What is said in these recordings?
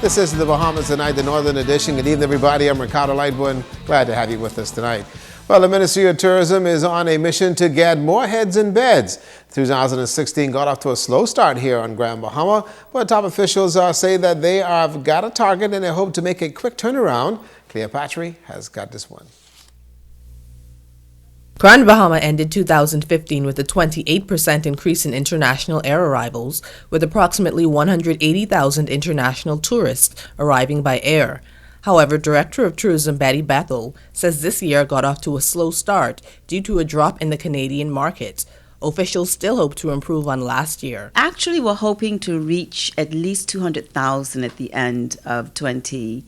This is the Bahamas Tonight, the Northern Edition. Good evening, everybody. I'm Ricardo Lightburn. Glad to have you with us tonight. Well, the Ministry of Tourism is on a mission to get more heads in beds. 2016 got off to a slow start here on Grand Bahama, but top officials say that they have got a target and they hope to make a quick turnaround. Cleopatra has got this one. Grand Bahama ended 2015 with a 28% increase in international air arrivals, with approximately 180,000 international tourists arriving by air. However, Director of Tourism Betty Bethel says this year got off to a slow start due to a drop in the Canadian market. Officials still hope to improve on last year. Actually, we're hoping to reach at least 200,000 at the end of 2015.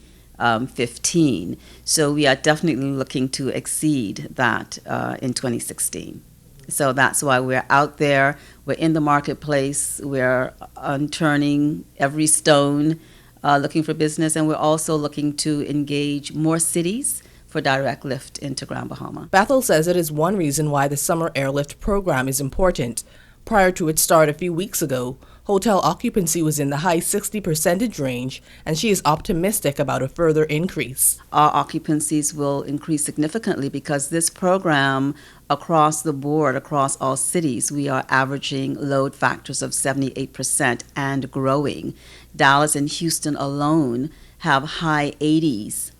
So we are definitely looking to exceed that in 2016. So that's why we're out there. We're in the marketplace. We're turning every stone, looking for business, and we're also looking to engage more cities for direct lift into Grand Bahama. Bethel says it is one reason why the summer airlift program is important. Prior to its start a few weeks ago, hotel occupancy was in the high 60% range, and she is optimistic about a further increase. Our occupancies will increase significantly because this program, across the board, across all cities, we are averaging load factors of 78% and growing. Dallas and Houston alone have high 80s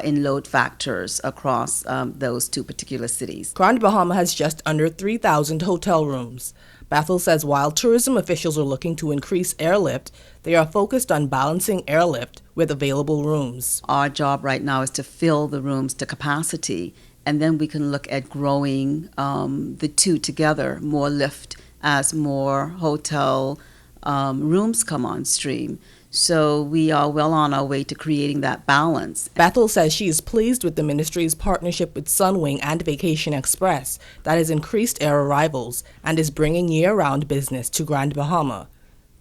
in load factors across those two particular cities. Grand Bahama has just under 3,000 hotel rooms. Bethel says while tourism officials are looking to increase airlift, they are focused on balancing airlift with available rooms. Our job right now is to fill the rooms to capacity, and then we can look at growing the two together, more lift as more hotel rooms come on stream. So we are well on our way to creating that balance. Bethel says she is pleased with the ministry's partnership with Sunwing and Vacation Express that has increased air arrivals and is bringing year-round business to Grand Bahama.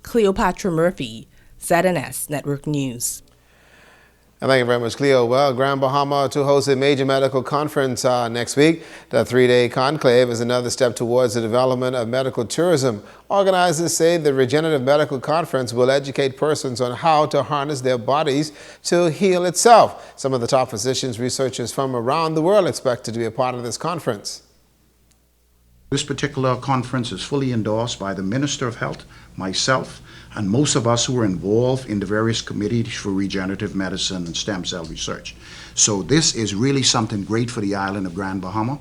Cleopatra Murphy, ZNS Network News. Thank you very much, Cleo. Well, Grand Bahama to host a major medical conference next week. The three-day conclave is another step towards the development of medical tourism. Organizers say the Regenerative Medical Conference will educate persons on how to harness their bodies to heal itself. Some of the top physicians, researchers from around the world expect to be a part of this conference. This particular conference is fully endorsed by the Minister of Health, myself, and most of us who are involved in the various committees for regenerative medicine and stem cell research. So this is really something great for the island of Grand Bahama,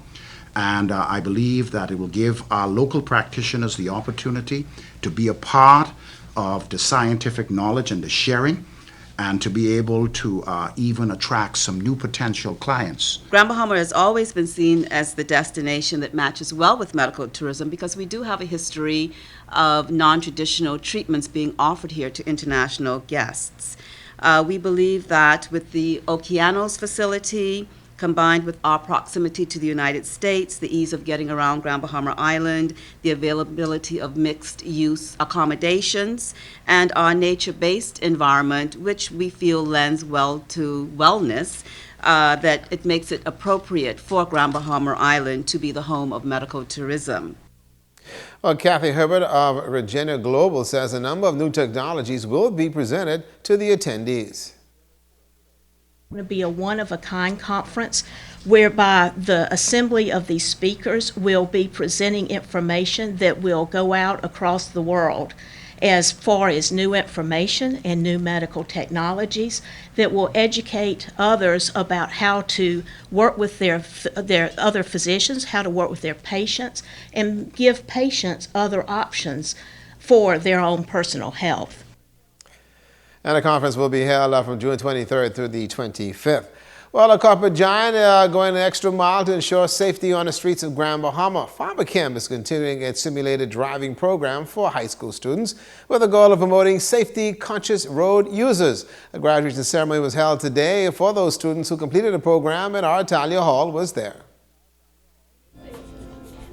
and I believe that it will give our local practitioners the opportunity to be a part of the scientific knowledge and the sharing, and to be able to even attract some new potential clients. Grand Bahama has always been seen as the destination that matches well with medical tourism because we do have a history of non-traditional treatments being offered here to international guests. We believe that with the Okeanos facility, combined with our proximity to the United States, the ease of getting around Grand Bahama Island, the availability of mixed-use accommodations, and our nature-based environment, which we feel lends well to wellness, that it makes it appropriate for Grand Bahama Island to be the home of medical tourism. Well, Kathy Herbert of Regina Global says a number of new technologies will be presented to the attendees. Going to be a one-of-a-kind conference whereby the assembly of these speakers will be presenting information that will go out across the world as far as new information and new medical technologies that will educate others about how to work with their other physicians, how to work with their patients, and give patients other options for their own personal health. And the conference will be held from June 23rd through the 25th. Well, a corporate giant going an extra mile to ensure safety on the streets of Grand Bahama. PharmaChem is continuing its simulated driving program for high school students with the goal of promoting safety-conscious road users. A graduation ceremony was held today for those students who completed the program, and our Talia Hall was there.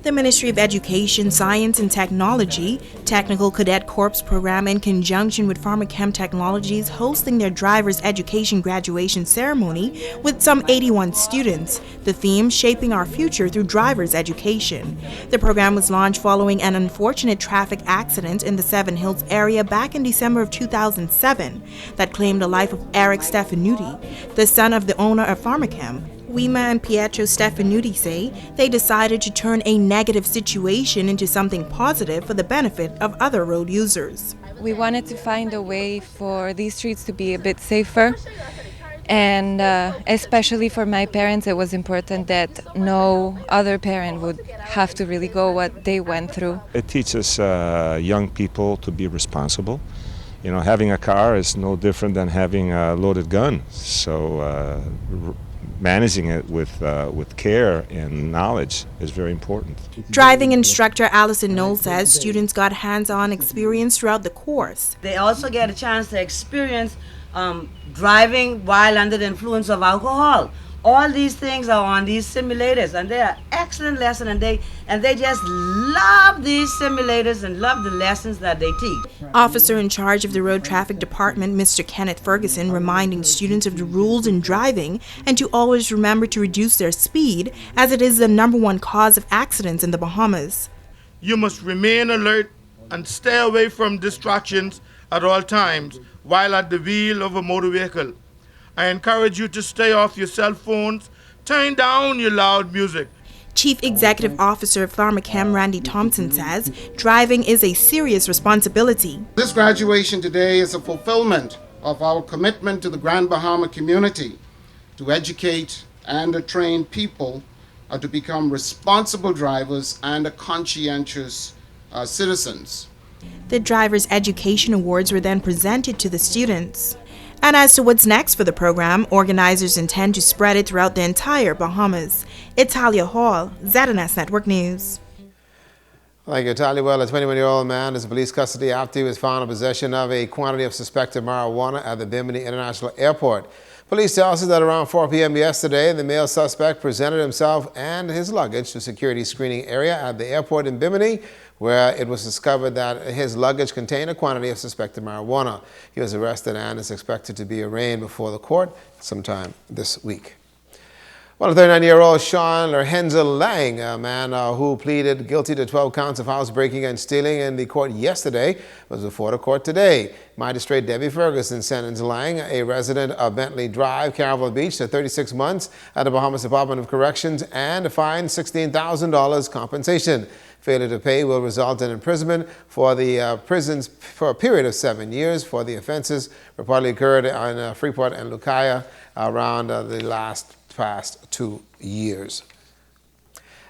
The Ministry of Education, Science and Technology, Technical Cadet Corps program in conjunction with Pharmachem Technologies hosting their driver's education graduation ceremony with some 81 students. The theme, Shaping Our Future Through Driver's Education. The program was launched following an unfortunate traffic accident in the Seven Hills area back in December of 2007 that claimed the life of Eric Stefanuti, the son of the owner of Pharmachem. Wima and Pietro Stefanuti say they decided to turn a negative situation into something positive for the benefit of other road users. We wanted to find a way for these streets to be a bit safer, and especially for my parents, it was important that no other parent would have to really go what they went through. It teaches young people to be responsible. You know, having a car is no different than having a loaded gun. So managing it with care and knowledge is very important. Driving instructor Allison Knoll says students got hands-on experience throughout the course. They also get a chance to experience driving while under the influence of alcohol. All these things are on these simulators, and they are excellent lessons, and they just love these simulators and love the lessons that they teach. Officer in charge of the Road Traffic Department, Mr. Kenneth Ferguson, reminding students of the rules in driving and to always remember to reduce their speed, as it is the #1 cause of accidents in the Bahamas. You must remain alert and stay away from distractions at all times while at the wheel of a motor vehicle. I encourage you to stay off your cell phones, turn down your loud music. Chief Executive Officer of Pharmachem, Randy Thompson, says driving is a serious responsibility. This graduation today is a fulfillment of our commitment to the Grand Bahama community to educate and to train people to become responsible drivers and conscientious citizens. The Driver's Education Awards were then presented to the students. And as to what's next for the program, organizers intend to spread it throughout the entire Bahamas. Italia Hall, ZNS Network News. Thank you, Talia. Well, a 21-year-old man is in police custody after he was found in possession of a quantity of suspected marijuana at the Bimini International Airport. Police tell us that around 4 p.m. yesterday, the male suspect presented himself and his luggage to security screening area at the airport in Bimini, where it was discovered that his luggage contained a quantity of suspected marijuana. He was arrested and is expected to be arraigned before the court sometime this week. Well, 39-year-old Sean Lerhenzel Lang, a man who pleaded guilty to 12 counts of housebreaking and stealing in the court yesterday, was before the court today. Magistrate Debbie Ferguson sentenced Lang, a resident of Bentley Drive, Caravel Beach, to 36 months at the Bahamas Department of Corrections and a fine $16,000 compensation. Failure to pay will result in imprisonment for the prisons for a period of 7 years for the offenses reportedly occurred on Freeport and Lucaya around the past 2 years.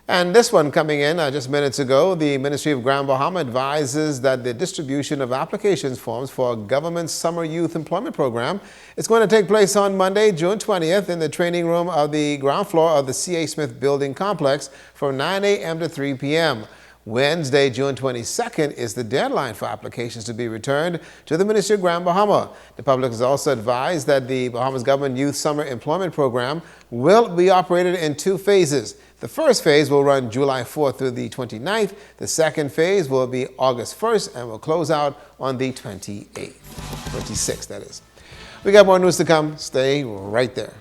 And this one coming in just minutes ago, the Ministry of Grand Bahama advises that the distribution of applications forms for government's Summer Youth Employment Program is going to take place on Monday, June 20th in the training room of the ground floor of the C.A. Smith Building Complex from 9 a.m. to 3 p.m. Wednesday, June 22nd is the deadline for applications to be returned to the Ministry of Grand Bahama. The public is also advised that the Bahamas Government Youth Summer Employment Program will be operated in 2 phases. The first phase will run July 4th through the 29th. The second phase will be August 1st and will close out on the 26th, that is. We got more news to come. Stay right there.